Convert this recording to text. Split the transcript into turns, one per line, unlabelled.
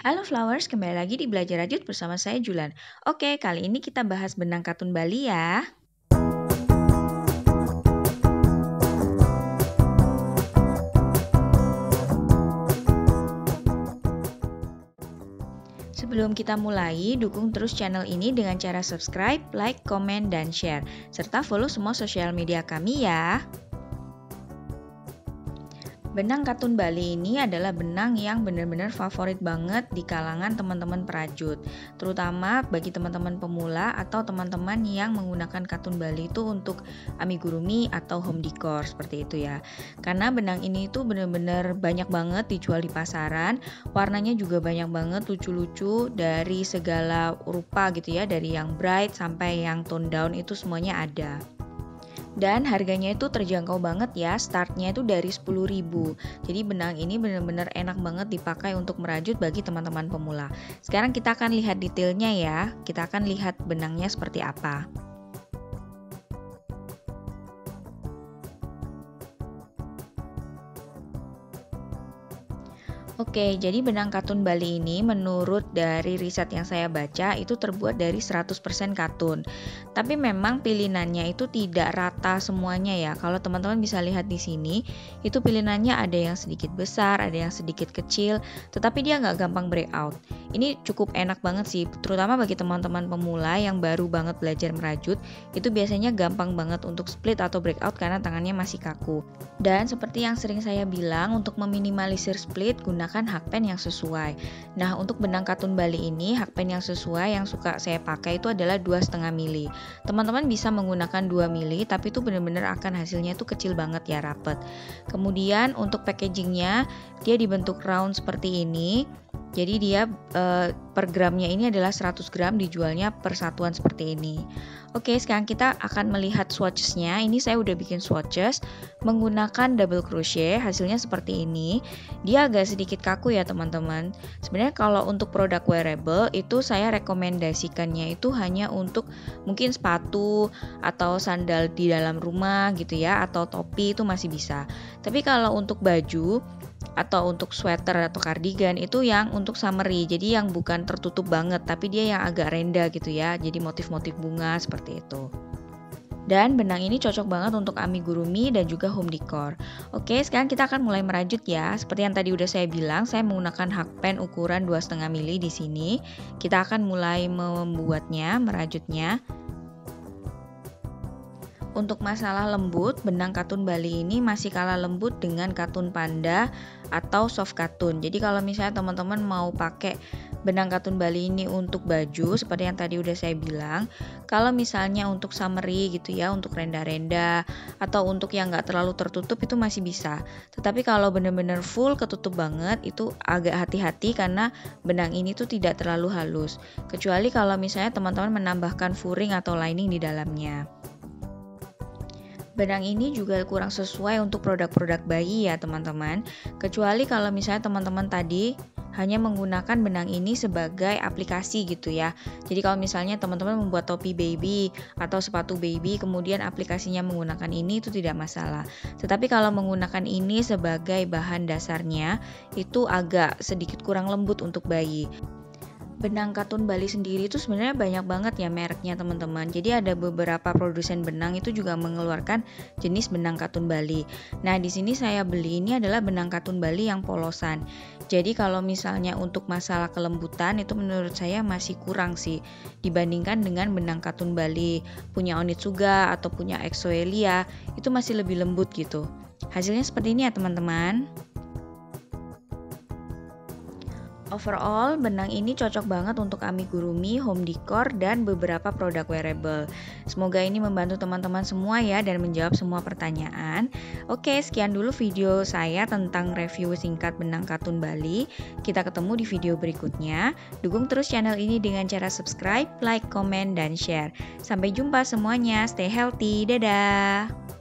Halo Flowers, kembali lagi di Belajar Rajut bersama saya Julan. Oke, kali ini kita bahas benang katun Bali ya. Sebelum kita mulai, dukung terus channel ini dengan cara subscribe, like, komen, dan share. Serta follow semua sosial media kami ya. Benang katun Bali ini adalah benang yang benar-benar favorit banget di kalangan teman-teman perajut, terutama bagi teman-teman pemula atau teman-teman yang menggunakan katun Bali itu untuk amigurumi atau home decor seperti itu ya. Karena benang ini itu benar-benar banyak banget dijual di pasaran, warnanya juga banyak banget lucu-lucu dari segala rupa gitu ya, dari yang bright sampai yang tone down itu semuanya ada. Dan harganya itu terjangkau banget ya, startnya itu dari 10.000. Jadi benang ini benar-benar enak banget dipakai untuk merajut bagi teman-teman pemula. Sekarang kita akan lihat detailnya ya, kita akan lihat benangnya seperti apa. Oke, jadi benang katun Bali ini menurut dari riset yang saya baca itu terbuat dari 100% katun. Tapi memang pilinannya itu tidak rata semuanya ya. Kalau teman-teman bisa lihat di sini, itu pilinannya ada yang sedikit besar, ada yang sedikit kecil, tetapi dia nggak gampang breakout. Ini cukup enak banget sih, terutama bagi teman-teman pemula yang baru banget belajar merajut, itu biasanya gampang banget untuk split atau breakout karena tangannya masih kaku. Dan seperti yang sering saya bilang, untuk meminimalisir split, gunakan hakpen yang sesuai. Nah, untuk benang katun Bali ini, hakpen yang sesuai yang suka saya pakai itu adalah 2,5 mili. Teman-teman bisa menggunakan 2 mili, tapi itu benar-benar akan hasilnya itu kecil banget ya, rapet. Kemudian untuk packagingnya, dia dibentuk round seperti ini. Jadi dia per gramnya ini adalah 100 gram, dijualnya per satuan seperti ini. Oke, sekarang kita akan melihat swatches-nya. Ini saya udah bikin swatches menggunakan double crochet, hasilnya seperti ini. Dia agak sedikit kaku ya teman-teman. Sebenarnya kalau untuk produk wearable itu saya rekomendasikannya itu hanya untuk mungkin sepatu atau sandal di dalam rumah gitu ya, atau topi itu masih bisa. Tapi kalau untuk baju atau untuk sweater atau cardigan itu yang untuk summery, jadi yang bukan tertutup banget tapi dia yang agak renda gitu ya, jadi motif-motif bunga seperti itu. Dan benang ini cocok banget untuk amigurumi dan juga home decor. Oke, sekarang kita akan mulai merajut ya. Seperti yang tadi udah saya bilang, saya menggunakan hakpen ukuran 2,5 mili di sini. Kita akan mulai membuatnya, merajutnya. Untuk masalah lembut, benang katun Bali ini masih kalah lembut dengan katun panda atau soft katun. Jadi kalau misalnya teman-teman mau pakai benang katun Bali ini untuk baju, seperti yang tadi udah saya bilang, kalau misalnya untuk summery gitu ya, untuk renda-renda atau untuk yang nggak terlalu tertutup itu masih bisa. Tetapi kalau benar-benar full ketutup banget, itu agak hati-hati karena benang ini tuh tidak terlalu halus. Kecuali kalau misalnya teman-teman menambahkan furing atau lining di dalamnya. Benang ini juga kurang sesuai untuk produk-produk bayi ya teman-teman. Kecuali kalau misalnya teman-teman tadi hanya menggunakan benang ini sebagai aplikasi gitu ya. Jadi kalau misalnya teman-teman membuat topi baby atau sepatu baby, kemudian aplikasinya menggunakan ini, itu tidak masalah. Tetapi kalau menggunakan ini sebagai bahan dasarnya, itu agak sedikit kurang lembut untuk bayi. Benang katun Bali sendiri itu sebenarnya banyak banget ya mereknya teman-teman. Jadi ada beberapa produsen benang itu juga mengeluarkan jenis benang katun Bali. Nah, di sini saya beli ini adalah benang katun Bali yang polosan. Jadi kalau misalnya untuk masalah kelembutan itu menurut saya masih kurang sih dibandingkan dengan benang katun Bali punya Onitsuga atau punya Exoelia, itu masih lebih lembut gitu. Hasilnya seperti ini ya teman-teman. Overall, benang ini cocok banget untuk amigurumi, home decor, dan beberapa produk wearable. Semoga ini membantu teman-teman semua ya dan menjawab semua pertanyaan. Oke, sekian dulu video saya tentang review singkat benang katun Bali. Kita ketemu di video berikutnya. Dukung terus channel ini dengan cara subscribe, like, komen, dan share. Sampai jumpa semuanya. Stay healthy. Dadah!